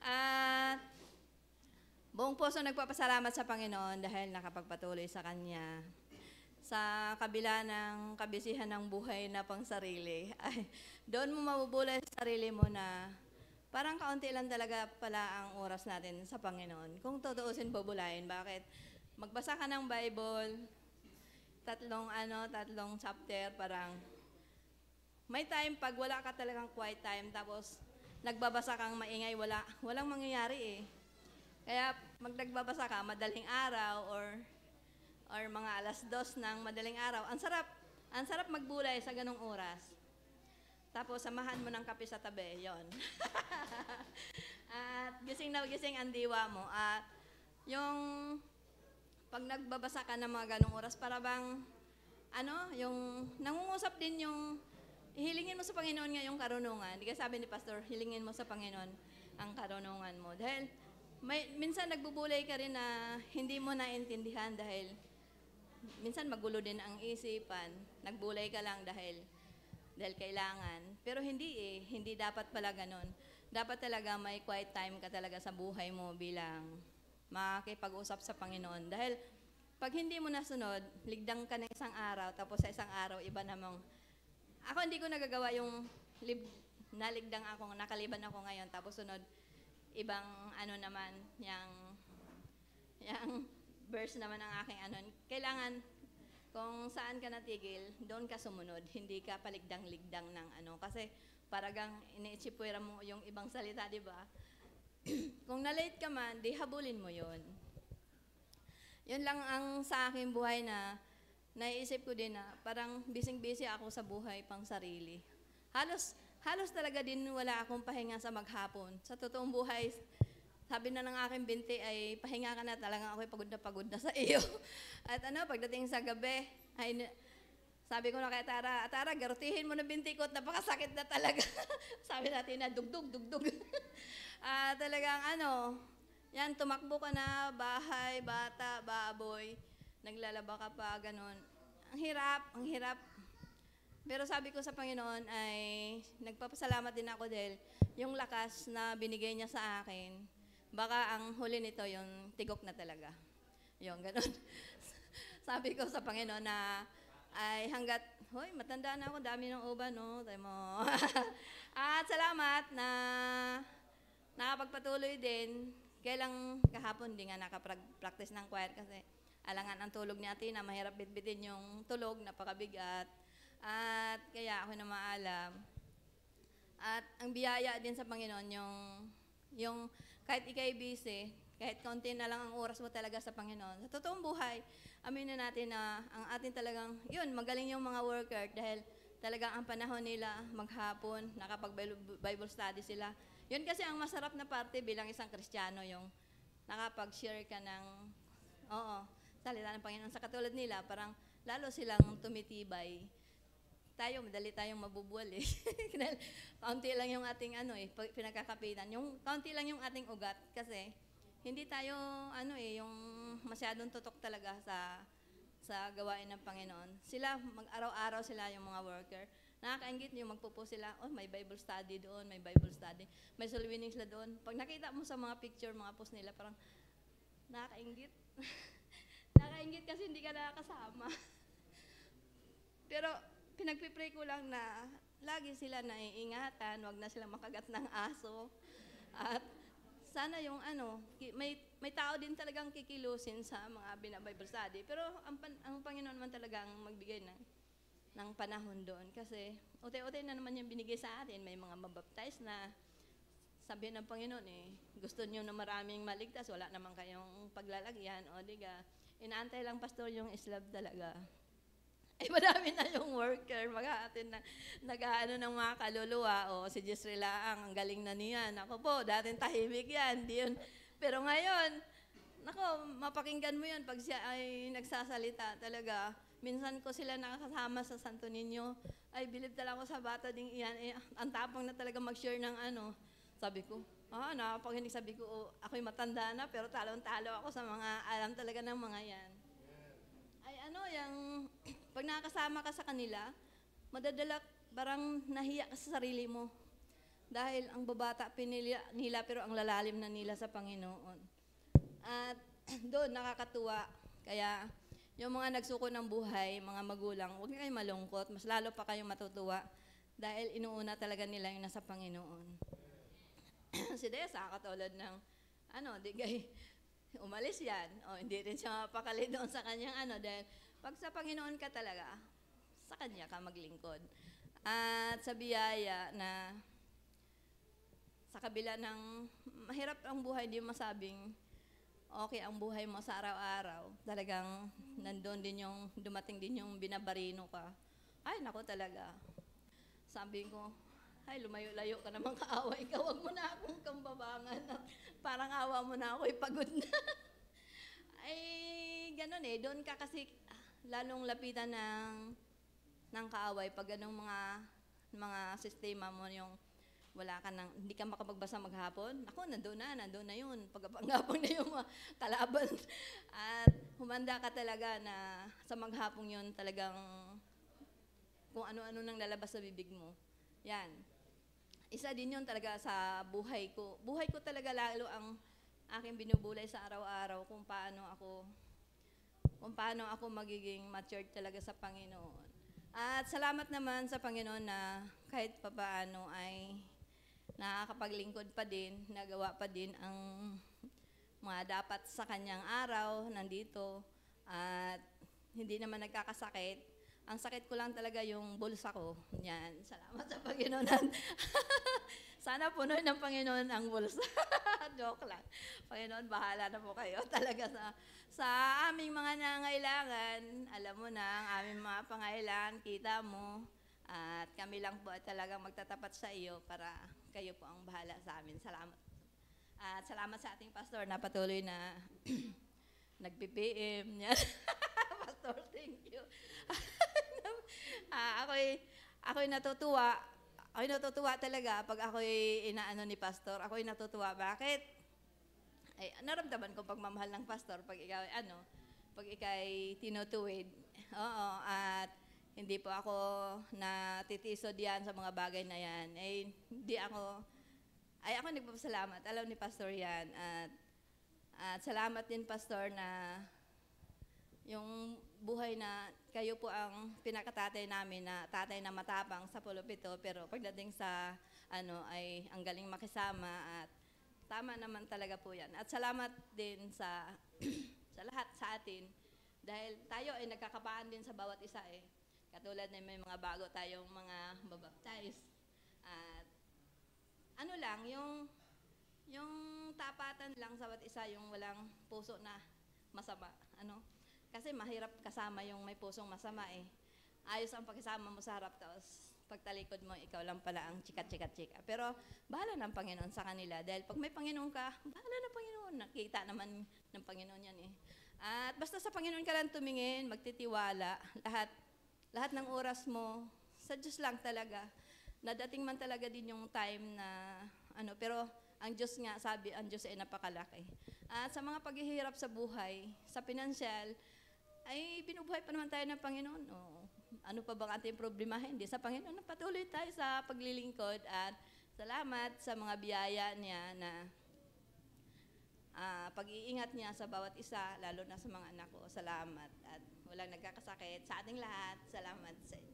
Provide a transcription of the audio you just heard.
At buong puso nagpapasalamat sa Panginoon dahil nakapagpatuloy sa Kanya. Sa kabila ng kabisihan ng buhay na pang sarili, ay doon mo mabubulay sa sarili mo na parang kaunti lang talaga pala ang oras natin sa Panginoon. Kung tutuusin, bubulayin. Bakit? Magbasa ka ng Bible, tatlong chapter, parang may time pag wala ka talagang quiet time, tapos nagbabasa kang maingay, walang mangyayari eh. Kaya nagbabasa ka madaling araw or mga 2:00 ng madaling araw, ang sarap magbulay sa ganong oras. Tapos samahan mo ng kape sa tabi, yon. At gising na gising ang diwa mo. At yung pag nagbabasa ka ng mga ganong oras, para bang yung nangungusap din yung hilingin mo sa Panginoon nga yung karunungan. Di ka sabi ni Pastor, hilingin mo sa Panginoon ang karunungan mo. Dahil minsan nagbubulay ka rin na hindi mo naintindihan dahil minsan magulo din ang isipan. Nagbulay ka lang dahil kailangan. Pero hindi dapat pala ganun. Dapat talaga may quiet time ka talaga sa buhay mo bilang makikipag-usap sa Panginoon. Dahil pag hindi mo nasunod, ligdang ka ng isang araw, tapos sa isang araw, iba namang, ako hindi ko nagagawa yung naligdang ako, nakaliban ako ngayon, tapos sunod, ibang naman, yung verse naman ang aking kailangan, kung saan ka natigil, doon ka sumunod, hindi ka paligdang-ligdang ng kasi paragang iniitsipwera mo yung ibang salita, di ba? Kung na-late ka man, di habulin mo yun. Yun lang ang sa aking buhay na naiisip ko din na parang busy ako sa buhay pang sarili. Halos talaga din wala akong pahinga sa maghapon. Sa totoong buhay, sabi na ng aking binti ay pahinga ka na, talaga ako'y pagod na sa iyo. At pagdating sa gabi, ay sabi ko na kay Tara, garutihin mo na binti ko at napakasakit na talaga. Sabi natin na dugdug. Talagang yan, tumakbo ka na, bahay, bata, baboy, naglalaba ka pa, ganun. Ang hirap. Pero sabi ko sa Panginoon ay nagpapasalamat din ako dahil yung lakas na binigay niya sa akin, baka ang huli nito yung tigok na talaga. Yung ganun. Sabi ko sa Panginoon na ay hanggat, matanda na ako, dami ng uban, no? Tayo mo. At salamat na nakapagpatuloy din. Kailang kahapon din nga nakapractice ng choir kasi alangan ang tulog ni Ate na mahirap bitbitin yung tulog, napakabigat. At kaya ako na maalam. At ang biyaya din sa Panginoon, yung kahit ikay busy, kahit konti na lang ang oras mo talaga sa Panginoon. Sa totoong buhay, aminin natin na ang atin talagang, magaling yung mga worker dahil talagang ang panahon nila maghapon, nakapag-Bible study sila. Yun kasi ang masarap na parte bilang isang Kristiyano, yung nakapag-share ka ng, salita ng Panginoon. Sa katulad nila, parang lalo silang tumitibay. Madali tayong mabubuwal eh. Kaunti lang yung ating pinagkakapitan. Yung kaunti lang yung ating ugat kasi hindi tayo yung masyadong tutok talaga sa gawain ng Panginoon. Sila mag-araw-araw sila yung mga worker. Nakakaingit yung magpupo sila, may Bible study doon, may Bible study, may soul winning sila doon. Pag nakita mo sa mga picture, mga post nila, parang nakakaingit. Nakakaingit kasi hindi ka nakakasama. Pero pinagpipray ko lang na lagi sila naiingatan, wag na sila makagat ng aso. At sana yung may tao din talagang kikilusin sa mga bina-Bible study. Pero ang Panginoon man talagang magbigay ng panahon doon. Kasi uti-uti na naman yung binigay sa atin. May mga mabaptize na sabi ng Panginoon gusto niyo na maraming maligtas, wala naman kayong paglalagyan. O diga, inaantay lang pastor yung islab talaga. Ay madami na yung worker, mag-aatin na nag-aano ng mga kaluluwa. Si Jisrila ang galing na niyan. Ako po, dating tahimik yan. Pero ngayon, mapakinggan mo yan pag siya ay nagsasalita talaga. Minsan ko sila nakakasama sa Santo Niño. Ay, bilib talaga ako sa bata ding iyan. Ang tapang na talaga mag-share ng Sabi ko, napakinig, sabi ko, ako'y matanda na, pero talon-talo ako sa mga alam talaga ng mga yan. Ay, yung pag nakakasama ka sa kanila, madadala, parang nahiya ka sa sarili mo. dahil ang babata nila pero ang lalalim na nila sa Panginoon. At doon nakakatuwa. Kaya yung mga nagsuko ng buhay, mga magulang, huwag na kayong malungkot. Mas lalo pa kayong matutuwa dahil inuuna talaga nila yung nasa Panginoon. Si Desa, katulad ng, di gay, umalis yan. O, hindi rin siya mapakali doon sa kanyang dahil pag sa Panginoon ka talaga, sa Kanya ka maglingkod. At sa biyaya na sa kabila ng mahirap ang buhay, hindi mo masabing okay ang buhay mo sa araw-araw. Talagang nandun din yung, dumating din yung binabarino ka. Ay, nako talaga. Sabi ko, ay, lumayo-layo ka naman kaaway ka. Huwag mo na akong kambabangan. Parang awa mo na ako, pagod na. Ay, ganun doon ka kasi lalong lapitan ng kaaway pag ganung mga sistema mo yung wala ka nang, hindi ka makapagbasa maghapon. Ako, nandun na yun. Pagkapangapang na yung mga kalaban. At humanda ka talaga na sa maghapong yun talagang kung ano-ano nang lalabas sa bibig mo. Yan. Isa din yun talaga sa buhay ko. Buhay ko talaga lalo ang aking binubulay sa araw-araw kung paano ako magiging matured talaga sa Panginoon. At salamat naman sa Panginoon na kahit papaano ay nakakapaglingkod pa din, nagawa pa din ang mga dapat sa kanyang araw, nandito, at hindi naman nagkakasakit. Ang sakit ko lang talaga yung bulsa ko. Yan, salamat sa Panginoon. Sana puno ng Panginoon ang bulsa. Joke lang. Panginoon, bahala na po kayo. Talaga sa aming mga nangailangan, alam mo na, ang aming mga pangailangan, kita mo, at kami lang po at talagang magtatapat sa iyo para kayo po ang bahala sa amin. Salamat. At salamat sa ating pastor na patuloy na nag-PPM niya. Pastor, thank you. Ako'y natutuwa. Ako'y natutuwa talaga pag ako'y inaano ni pastor. Ako'y natutuwa. Bakit? Ay, naramdaman ko pagmamahal ng pastor pag ikaw pag ikay tinutuwid. Oo, at hindi po ako natitiso diyan sa mga bagay na yan. Ako nagpapasalamat. Alam ni pastor yan. At salamat din pastor na yung buhay na kayo po ang pinakatatay namin na tatay na matapang sa pulpito, pero pagdating sa ay ang galing makisama at tama naman talaga po yan. At salamat din sa sa lahat sa atin dahil tayo ay nagkakapaan din sa bawat isa Katulad na may mga bago tayong mga babaptize. At yung tapatan lang sa bawat isa, yung walang puso na masama. Kasi mahirap kasama yung may pusong masama Ayos ang pakisama mo sa harap, tapos pagtalikod mo, ikaw lang pala ang chika-chika-chika. Pero bahala ng Panginoon sa kanila. Dahil pag may Panginoon ka, bahala ng Panginoon. Nakita naman ng Panginoon yan At basta sa Panginoon ka lang tumingin, magtitiwala. Lahat ng oras mo, sa Diyos lang talaga. Nadating man talaga din yung time na, pero ang Diyos nga, sabi, ang Diyos ay napakalaki. At sa mga paghihirap sa buhay, sa pinansyal, ay binubuhay pa naman tayo ng Panginoon. Ano pa bang ating problema? Hindi sa Panginoon. Patuloy tayo sa paglilingkod at salamat sa mga biyaya niya na pag-iingat niya sa bawat isa, lalo na sa mga anak ko. Salamat at walang nagkakasakit sa ating lahat. Salamat sa inyo.